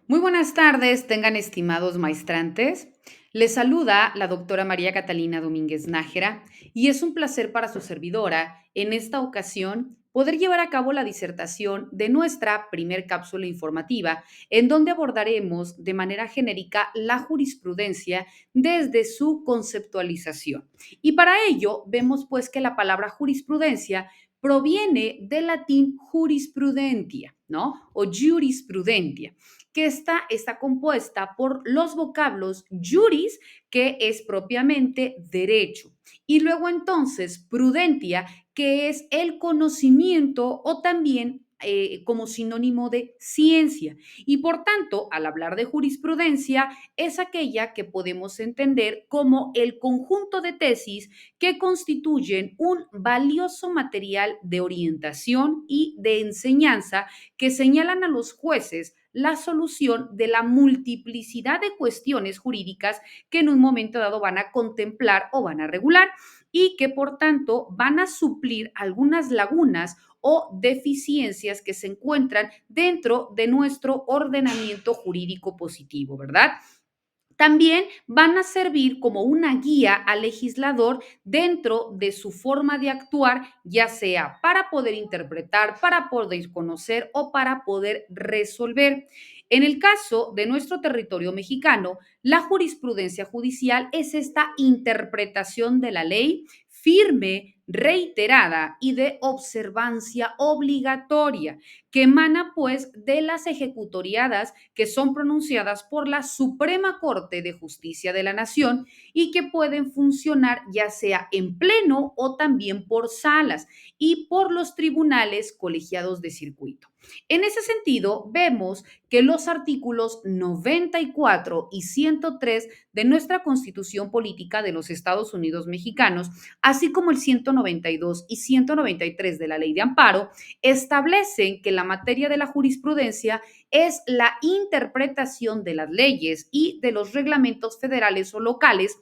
Muy buenas tardes, tengan estimados maestrantes. Les saluda la doctora María Catalina Domínguez Nájera y es un placer para su servidora, en esta ocasión, poder llevar a cabo la disertación de nuestra primer cápsula informativa, en donde abordaremos de manera genérica la jurisprudencia desde su conceptualización. Y para ello, vemos pues que la palabra jurisprudencia proviene del latín jurisprudentia, ¿no? O jurisprudentia, que está compuesta por los vocablos juris, que es propiamente derecho, y luego entonces prudentia, que es el conocimiento o también como sinónimo de ciencia. Y por tanto, al hablar de jurisprudencia, es aquella que podemos entender como el conjunto de tesis que constituyen un valioso material de orientación y de enseñanza que señalan a los jueces la solución de la multiplicidad de cuestiones jurídicas que en un momento dado van a contemplar o van a regular y que por tanto van a suplir algunas lagunas o deficiencias que se encuentran dentro de nuestro ordenamiento jurídico positivo, ¿verdad? También van a servir como una guía al legislador dentro de su forma de actuar, ya sea para poder interpretar, para poder conocer o para poder resolver. En el caso de nuestro territorio mexicano, la jurisprudencia judicial es esta interpretación de la ley firme, reiterada y de observancia obligatoria, que emana pues de las ejecutoriadas que son pronunciadas por la Suprema Corte de Justicia de la Nación y que pueden funcionar ya sea en pleno o también por salas y por los tribunales colegiados de circuito. En ese sentido, vemos que los artículos 94 y 103 de nuestra Constitución Política de los Estados Unidos Mexicanos, así como el 192 y 193 de la Ley de Amparo, establecen que la materia de la jurisprudencia es la interpretación de las leyes y de los reglamentos federales o locales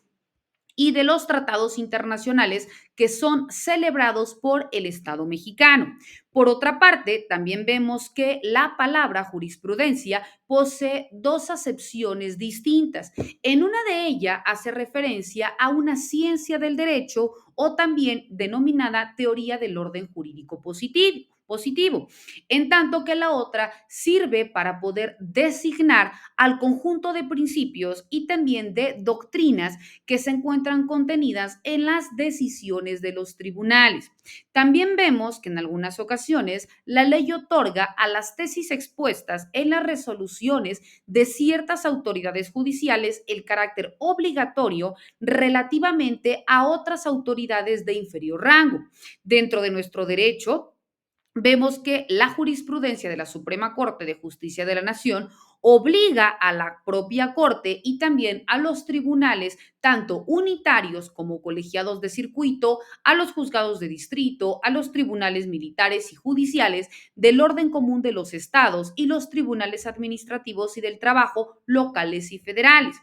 y de los tratados internacionales que son celebrados por el Estado mexicano. Por otra parte, también vemos que la palabra jurisprudencia posee dos acepciones distintas. En una de ellas hace referencia a una ciencia del derecho o también denominada teoría del orden jurídico positivo, en tanto que la otra sirve para poder designar al conjunto de principios y también de doctrinas que se encuentran contenidas en las decisiones de los tribunales. También vemos que en algunas ocasiones la ley otorga a las tesis expuestas en las resoluciones de ciertas autoridades judiciales el carácter obligatorio relativamente a otras autoridades de inferior rango. Dentro de nuestro derecho, vemos que la jurisprudencia de la Suprema Corte de Justicia de la Nación obliga a la propia Corte y también a los tribunales, tanto unitarios como colegiados de circuito, a los juzgados de distrito, a los tribunales militares y judiciales del orden común de los estados y los tribunales administrativos y del trabajo locales y federales.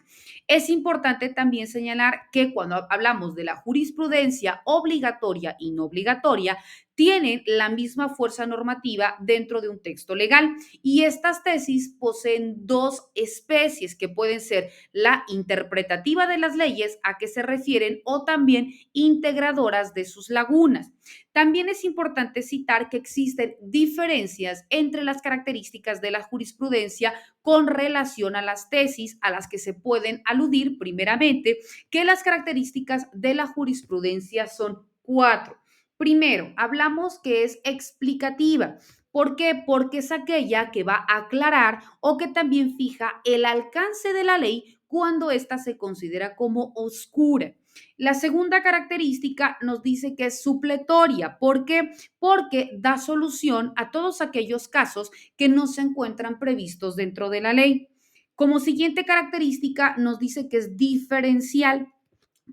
Es importante también señalar que cuando hablamos de la jurisprudencia obligatoria y no obligatoria, tienen la misma fuerza normativa dentro de un texto legal. Y estas tesis poseen dos especies que pueden ser la interpretativa de las leyes a que se refieren o también integradoras de sus lagunas. También es importante citar que existen diferencias entre las características de la jurisprudencia con relación a las tesis a las que se pueden aludir primeramente, que las características de la jurisprudencia son cuatro. Primero, hablamos que es explicativa. ¿Por qué? Porque es aquella que va a aclarar o que también fija el alcance de la ley cuando ésta se considera como oscura. La segunda característica nos dice que es supletoria. ¿Por qué? Porque da solución a todos aquellos casos que no se encuentran previstos dentro de la ley. Como siguiente característica nos dice que es diferencial.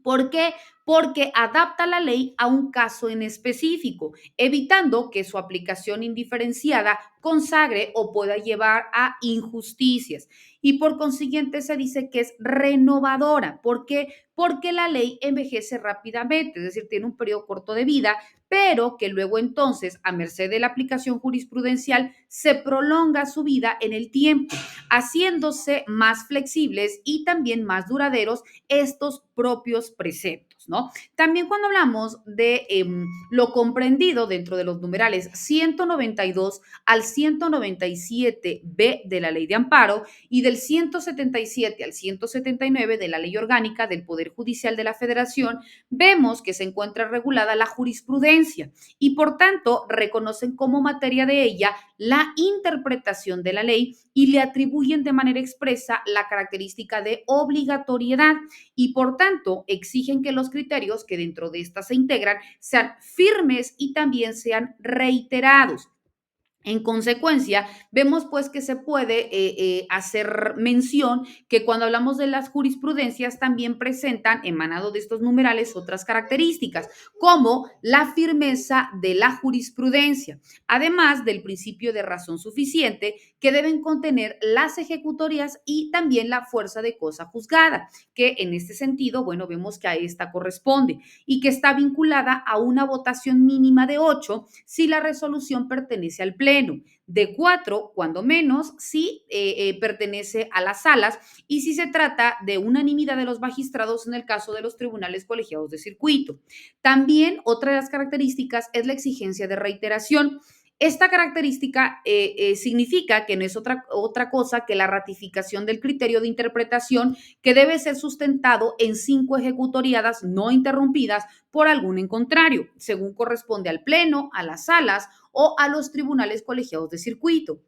¿Por qué? Porque adapta la ley a un caso en específico, evitando que su aplicación indiferenciada consagre o pueda llevar a injusticias. Y por consiguiente se dice que es renovadora. ¿Por qué? Porque la ley envejece rápidamente, es decir, tiene un periodo corto de vida, pero que luego entonces, a merced de la aplicación jurisprudencial, se prolonga su vida en el tiempo, haciéndose más flexibles y también más duraderos estos propios preceptos, ¿no? También cuando hablamos de lo comprendido dentro de los numerales 192 al 197b de la Ley de Amparo y del 177 al 179 de la Ley Orgánica del Poder Judicial de la Federación, vemos que se encuentra regulada la jurisprudencia y por tanto reconocen como materia de ella la interpretación de la ley y le atribuyen de manera expresa la característica de obligatoriedad y por tanto exigen que los criterios que dentro de esta se integran sean firmes y también sean reiterados. En consecuencia, vemos pues que se puede hacer mención que cuando hablamos de las jurisprudencias también presentan, emanado de estos numerales, otras características, como la firmeza de la jurisprudencia, además del principio de razón suficiente que deben contener las ejecutorias y también la fuerza de cosa juzgada, que en este sentido, bueno, vemos que a esta corresponde y que está vinculada a una votación mínima de 8 si la resolución pertenece al Pleno, de 4 cuando menos si pertenece a las salas y si se trata de unanimidad de los magistrados en el caso de los tribunales colegiados de circuito. También otra de las características es la exigencia de reiteración. Esta característica significa que no es otra cosa que la ratificación del criterio de interpretación que debe ser sustentado en 5 ejecutoriadas no interrumpidas por algún en contrario, según corresponde al Pleno, a las salas o a los tribunales colegiados de circuito.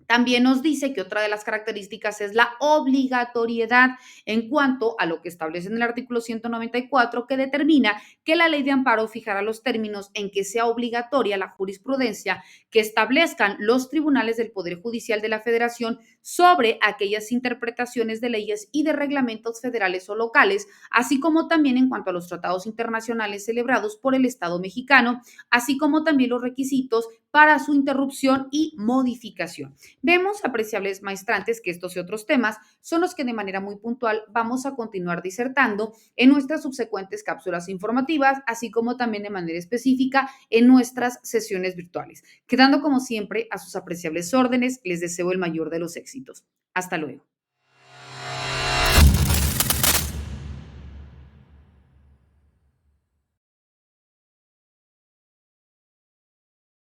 También nos dice que otra de las características es la obligatoriedad en cuanto a lo que establece en el artículo 194, que determina que la ley de amparo fijará los términos en que sea obligatoria la jurisprudencia que establezcan los tribunales del Poder Judicial de la Federación sobre aquellas interpretaciones de leyes y de reglamentos federales o locales, así como también en cuanto a los tratados internacionales celebrados por el Estado mexicano, así como también los requisitos para su interrupción y modificación. Vemos, apreciables maestrantes, que estos y otros temas son los que de manera muy puntual vamos a continuar disertando en nuestras subsecuentes cápsulas informativas, así como también de manera específica en nuestras sesiones virtuales. Quedando como siempre a sus apreciables órdenes, les deseo el mayor de los éxitos. Hasta luego.